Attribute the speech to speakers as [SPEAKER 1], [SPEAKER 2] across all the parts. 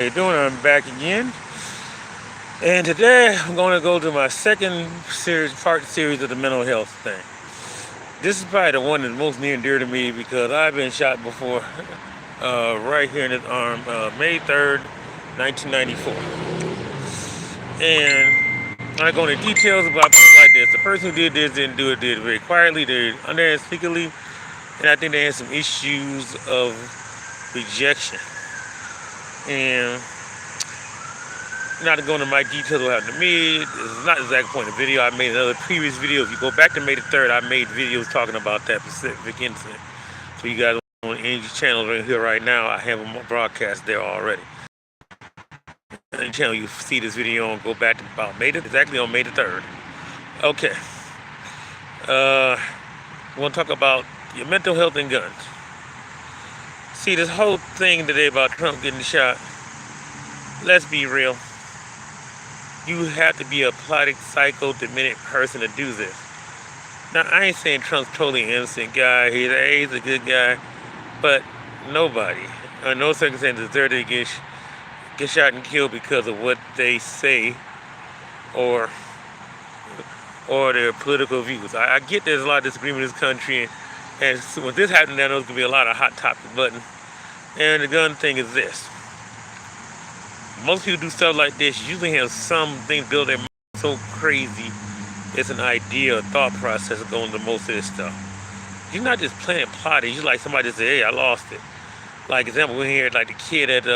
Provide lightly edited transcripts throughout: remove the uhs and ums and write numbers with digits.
[SPEAKER 1] How you doing? I'm back again, and today I'm going to go to my second series of the mental health thing. This is probably the one that's most near and dear to me because I've been shot before, right here in this arm, May 3rd, 1994. And I'm not going into details about something like this. The person who did this didn't do it, did it very quietly, did it under and secretly, and I think they had some issues of rejection. And not to go into my details of what happened to me, this is not the exact point of the video. I made another previous video. If you go back to May the 3rd, I made videos talking about that specific incident. So you guys on any channel right here right now, I have them broadcast there already. Any channel you see this video on, go back to about exactly on May the 3rd. Okay. We want to talk about your mental health and guns. See, this whole thing today about Trump getting shot, let's be real. You have to be a plotting, psycho-demented person to do this. Now, I ain't saying Trump's totally innocent guy. He's a good guy. But nobody, under no circumstances, deserve to get shot and killed because of what they say or their political views. I get there's a lot of disagreement in this country, and so when this happens, there's going to be a lot of hot topic buttons. And the gun thing is this. Most people do stuff like this usually have something built their mind so crazy. It's an idea, a thought process going into most of this stuff. You're not just playing plotting. You're like somebody just say, hey, I lost it. Like example, we're here like the kid at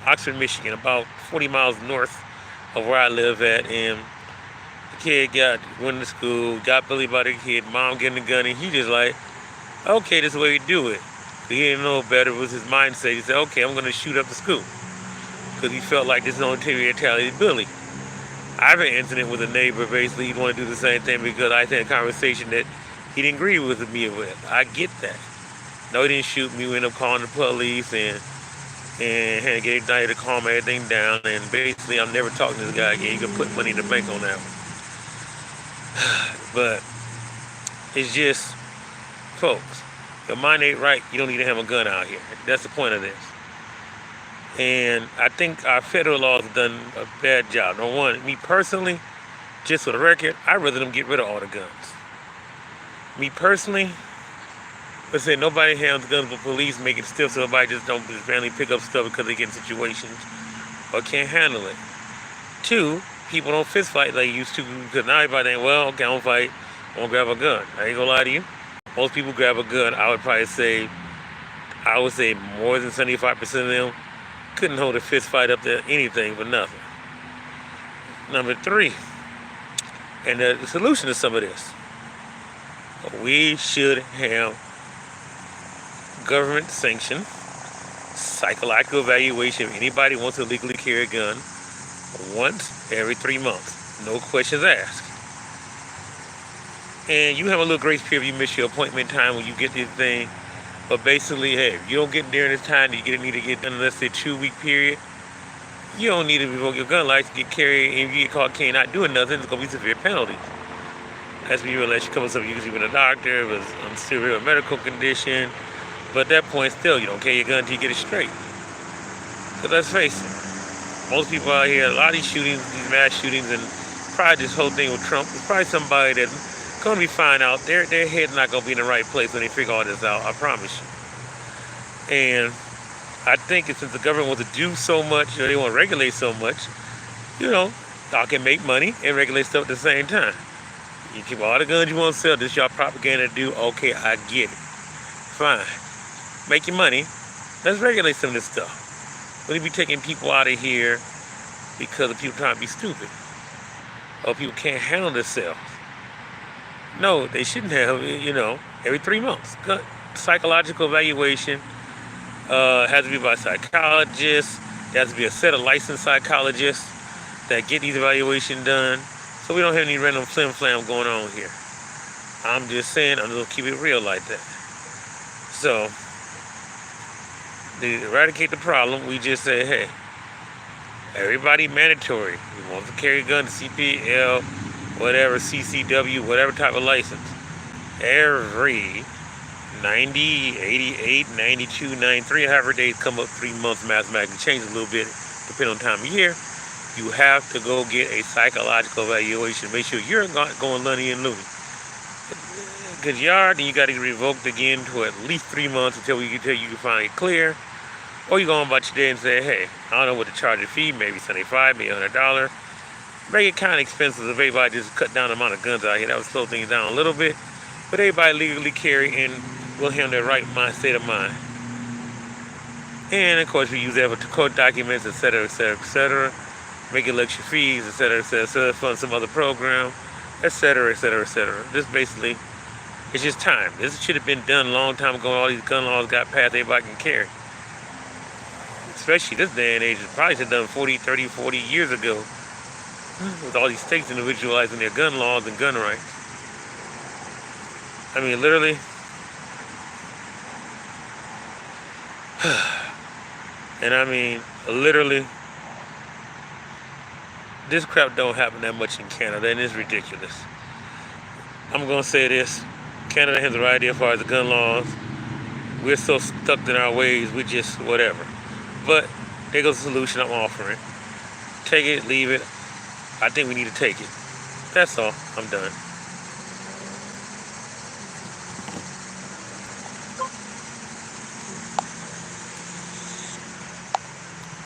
[SPEAKER 1] Oxford, Michigan, about 40 miles north of where I live at, and the kid went to school, got bullied by the kid, mom getting the gun, and he just like, okay, this is the way we do it. He didn't know better. It was his mindset. He said, okay, I'm going to shoot up the school. Because he felt like this is an retaliated bully. I have an incident with a neighbor. Basically, he wanted to do the same thing because I had a conversation that he didn't agree with me with. I get that. No, he didn't shoot me. We ended up calling the police and had to get everybody to calm everything down. And basically, I'm never talking to this guy again. You can put money in the bank on that one. But it's just, folks, your mind ain't right. You don't need to have a gun out here. That's the point of this. And I think our federal laws have done a bad job. Number one, me personally, just for the record, I'd rather them get rid of all the guns. Me personally, let's say nobody handles guns, but police make it stiff so nobody just don't just randomly pick up stuff because they get in situations or can't handle it. Two, people don't fist fight like they used to because now everybody think, well, okay, I don't fight, I won't grab a gun. I ain't gonna lie to you. Most people grab a gun. I would say more than 75% of them couldn't hold a fist fight up to anything for nothing. Number three, and the solution to some of this, we should have government sanctioned psychological evaluation if anybody wants to legally carry a gun once every 3 months. No questions asked. And you have a little grace period if you miss your appointment time when you get this thing. But basically, hey, if you don't get during this time, you need to get done, let's say 2-week period. You don't need to revoke your gun license, get carried, and if you get caught carrying not doing nothing, it's going to be severe penalties. That's when you realize you come with something usually with a doctor, it was a severe medical condition. But at that point, still, you don't carry your gun until you get it straight. So let's face it, most people out here, a lot of these shootings, these mass shootings, and probably this whole thing with Trump, is probably somebody that's going to be fine out. Their head's not going to be in the right place when they figure all this out, I promise you. And I think since the government wants to do so much, or they want to regulate so much, y'all can make money and regulate stuff at the same time. You keep all the guns you want to sell, this y'all propaganda to do, okay, I get it. Fine. Make your money. Let's regulate some of this stuff. We'll be taking people out of here because of people trying to be stupid. Or people can't handle themselves. No, they shouldn't have, every 3 months. Psychological evaluation has to be by psychologists. There has to be a set of licensed psychologists that get these evaluations done. So we don't have any random flim-flam going on here. I'm just saying, I'm going to keep it real like that. So, to eradicate the problem, we just say, hey, everybody mandatory. You want to carry a gun, CPL, whatever, CCW, whatever type of license. Every 90, 88, 92, 93, however days come up 3 months mathematically change a little bit. depending on the time of year, you have to go get a psychological evaluation. Make sure you're not going lunny and loony. Because you are, then you got to get revoked again to at least 3 months until you can finally clear. Or you go on about your day and say, hey, I don't know what to charge a fee, maybe $75, maybe $100. Make it kind of expensive if everybody just cut down the amount of guns out here. That would slow things down a little bit. But everybody legally carry and will handle their right state of mind. And of course, we use that for court documents, etc., etc., etc. Making lecture fees, etc., etc., fund some other program, etc., etc., etc. This basically, it's just time. This should have been done a long time ago. All these gun laws got passed, everybody can carry. Especially this day and age, it probably should have done 40, 30, 40 years ago. With all these states individualizing their gun laws and gun rights. I mean, literally. And I mean, literally, this crap don't happen that much in Canada, and it's ridiculous. I'm gonna say this: Canada has the right idea as far as the gun laws. We're so stuck in our ways, we just whatever. But there goes the solution I'm offering. Take it, leave it. I think we need to take it. That's all. I'm done.